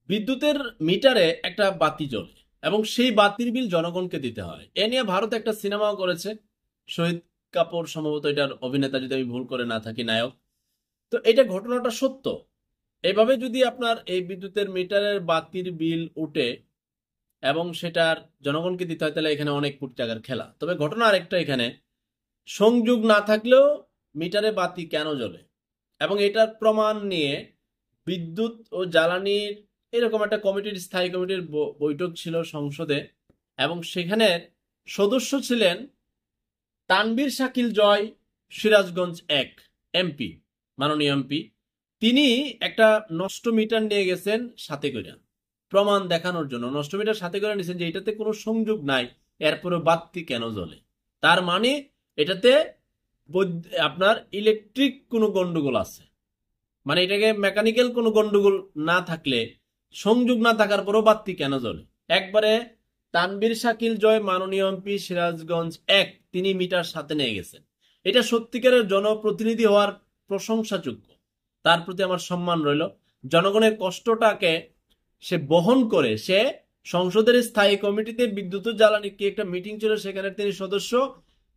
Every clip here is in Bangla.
বিদ্যুতের মিটারে একটা বাতি জ্বলে এবং সেই বাতির বিল জনগণকে দিতে হয়। এ নিয়ে ভারত একটা সিনেমাও করেছে, শহীদ কাপুর সম্ভবত এটার অভিনেতা, যদি আমি ভুল করে না থাকি, নায়ক। তো এটা ঘটনাটা সত্য। এভাবে যদি আপনার এই বিদ্যুতের মিটারের বাতির বিল উঠে এবং সেটার জনগণকে দিতে হয়, তাহলে এখানে অনেক কোটি টাকার খেলা। তবে ঘটনা আরেকটা, এখানে সংযোগ না থাকলেও মিটারে বাতি কেন জ্বলে, এবং এটার প্রমাণ নিয়ে বিদ্যুৎ ও জ্বালানির এরকম একটা কমিটির, স্থায়ী কমিটির বৈঠক ছিল সংসদে, এবং সেখানে সদস্য ছিলেন তানভীর শাকিল জয়, সিরাজগঞ্জ 1 এমপি, মাননীয় এমপি। তিনি একটা নষ্ট মিটার নিয়ে গেছেন সাথে করে, প্রমাণ দেখানোর জন্য নষ্ট মিটার সাথে করে নিয়েছেন যে এটাতে কোনো সংযোগ নাই, এরপরে বাতি কেন জ্বলে। তার মানে এটাতে আপনার ইলেকট্রিক কোনো গন্ডগোল আছে, মানে এটাকে মেকানিক্যাল কোনো গন্ডগোল না থাকলে, সংযোগ না থাকার পরও বাতি কেন জ্বলে। একবারে তানভীর শাকিল জয়, মাননীয় এমপি, সিরাজগঞ্জ 1, তিনি মিটার সাথে নিয়ে গেছেন। এটা সত্যিকারের জনপ্রতিনিধি হওয়ার প্রশংসাযোগ্য, তার প্রতি আমার সম্মান রইল। জনগণের কষ্টটাকে সে বহন করে, সে সংসদের স্থায়ী কমিটিতে বিদ্যুৎ ও জ্বালানি কি একটা মিটিং ছিল, সেখানে তিনি সদস্য,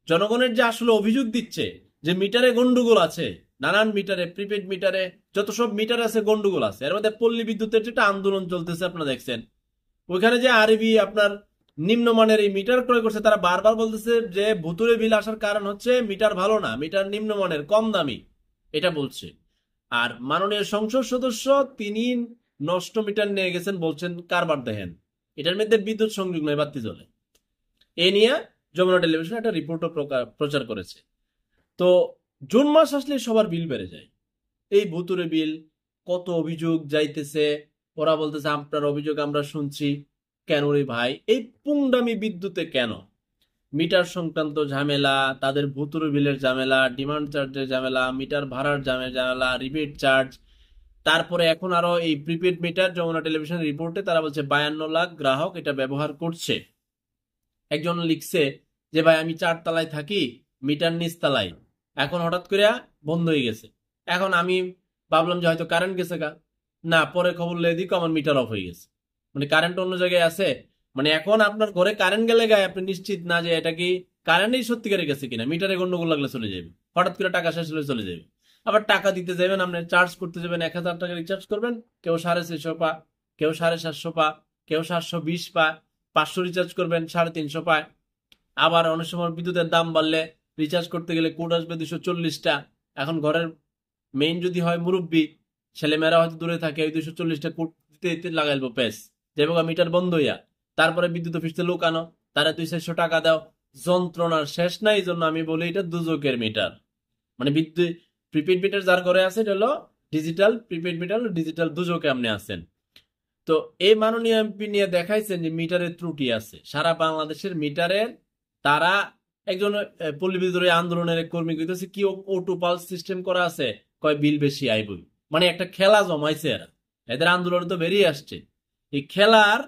জনগণের যে আসলে অভিযোগ দিচ্ছে যে মিটারে গন্ডগোল আছে, নানান মিটারে, প্রিপেড মিটারে, যত সব মিটার আছে গন্ডগোল আছে। এর মধ্যে পল্লী বিদ্যুতের যেটা আন্দোলন চলতেছে আপনারা দেখছেন, ওইখানে যে আরবি আপনার নিম্নমানের এই মিটার ক্রয় করছে, তারা বারবার বলতেছে যে ভুতুরে বিল আসার কারণ হচ্ছে মিটার ভালো না, মিটার নিম্নমানের, কম দামি, এটা বলছে। আর মাননীয় সংসদ সদস্য তিনি নষ্ট মিটার নিয়ে গেছেন, বলছেন কারবার দেখেন, এটার মধ্যে বিদ্যুৎ সংযোগ নয়, বাতি জ্বলে। এ নিয়ে যমুনা টেলিভিশন একটা রিপোর্টও প্রচার করেছে। তো জুন মাস আসলে সবার বিল বেড়ে যায়, এই ভুতুরে বিল, কত অভিযোগ যাইতেছে, ওরা বলতেছে আপনার অভিযোগ আমরা শুনছি। কেন রে ভাই, এই পুংডামি বিদ্যুতে কেন? মিটার সংক্রান্ত ঝামেলা, তাদের ভুতুরে বিলের ঝামেলা, ডিমান্ড চার্জের ঝামেলা, মিটার ভাড়ার ঝামেলা, রিবেট চার্জ, তারপরে এখন আরো এই প্রিপেড মিটার। যমুনা টেলিভিশন রিপোর্টে তারা বলছে 52 লাখ গ্রাহক এটা ব্যবহার করছে। একজন লিখছে যে ভাই আমি 4 তলায় থাকি, মিটার নিচ তলায়, এখন হঠাৎ করে বন্ধ হয়ে গেছে। এখন আমি ভাবলাম যে হয়তো কারেন্ট গেছে গা, না, পরে খবর লেগে দিক আমার মিটার অফ হয়ে গেছে, মানে কারেন্ট অন্য জায়গায় আছে। মানে এখন আপনার ঘরে কারেন্ট গেলে গায়ে আপনি নিশ্চিত না যে এটা কি কারেন্টই সত্যিকারে গেছে কিনা, মিটারে গন্ডগোল লাগলে চলে যাবে, হঠাৎ করে টাকা শেষ হলে চলে যাবে। আবার টাকা দিতে যাবেন, আপনি চার্জ করতে যাবেন, 1000 টাকা রিচার্জ করবেন, কেউ 650 পা, কেউ 750 পা, কেউ 720 পা, 500 রিচার্জ করবেন 350 পায়। আবার অনেক সময় বিদ্যুতের দাম বাড়লে রিচার্জ করতে গেলে কোড আসবে 240টা। এখন ঘরের মেইন যদি হয় মুরব্বী, ছেলেমেয়েরা হয়তো দূরে থাকে, ওই 240টা কোড দিতে লাগাইবো পেস, যেভাবে মিটার বন্ধ হইয়া, তারপরে বিদ্যুৎ অফিসে লোক আনো, তারা 200 টাকা দাও, যন্ত্রণার শেষ নাই। এই জন্য আমি বলি এটা দুজকের মিটার। মানে বিদ্যুৎ প্রিপেড মিটার যার ঘরে আছে এটা হলো ডিজিটাল প্রিপেড মিটার, ডিজিটাল দুজকে আপনি আছেন। তো এই মাননীয় এমপি নিয়ে দেখাইছেন যে মিটারের ত্রুটি আছে সারা বাংলাদেশের মিটারের। তারা একজন পল্লী বিদ্যুৎ আন্দোলনের এক কর্মী কইতেছে কি অটো পালস সিস্টেম করা আছে, কয় বিল বেশি আইবই। মানে একটা খেলা জমাইছে এরা, এদের আন্দোলনে তো বেরিয়ে আসছে এই খেলার,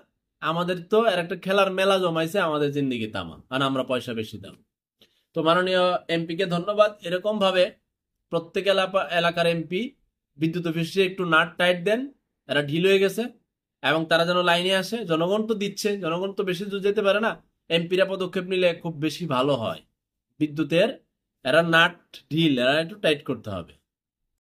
আমাদের তো এর একটা খেলার মেলা জমাইছে আমাদের জিন্দিগি তামা, আর আমরা পয়সা বেশি দাম। তো মাননীয় এমপি কে ধন্যবাদ। এরকম ভাবে প্রত্যেক এলাকার এমপি বিদ্যুৎ অফিসে একটু নাট টাইট দেন, এরা ঢিল হয়ে গেছে, এবং তারা যেন লাইনে আসে। জনগণ তো দিচ্ছে, জনগণ তো বেশি দূর যেতে পারে না, এমপিরা পদক্ষেপ নিলে খুব বেশি ভালো হয়। বিদ্যুতের এরা নাট ঢিল এরা একটু টাইট করতে হবে।